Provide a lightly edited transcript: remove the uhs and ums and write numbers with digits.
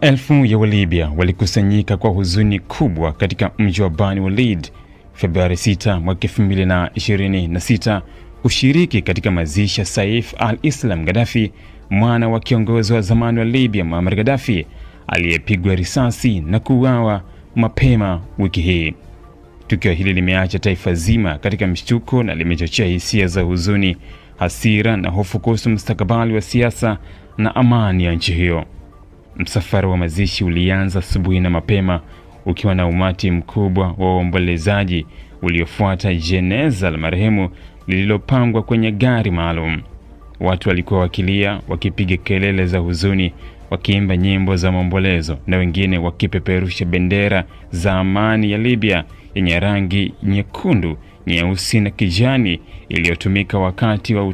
Maelfu ya Walibya walikusanyika kwa huzuni kubwa katika mji wa Bani Walid Februari 6 mwaka 2026 kushiriki katika mazishi ya Saif al-Islam Gaddafi, mwana wa kiongozi wa zamani wa Libya Muammar Gaddafi aliyepigwa risasi na kuuawa mapema wiki hii. Tukio hili limeacha taifa zima katika mshtuko na limechochea hisia za huzuni, hasira na hofu kuhusu mustakabali wa siasa na amani ya nchi hiyo. Msafara wa mazishi ulianza asubuhi na mapema ukiwa na umati mkubwa wa waombolezaji uliofuata jeneza la marehemu lililopangwa kwenye gari maalum. Watu walikuwa wakilia, wakipiga kelele za huzuni, wakiimba nyimbo za maombolezo na wengine wakipeperusha bendera za amani ya Libya yenye rangi nyekundu, nyeusi na kijani iliyotumika wakati wa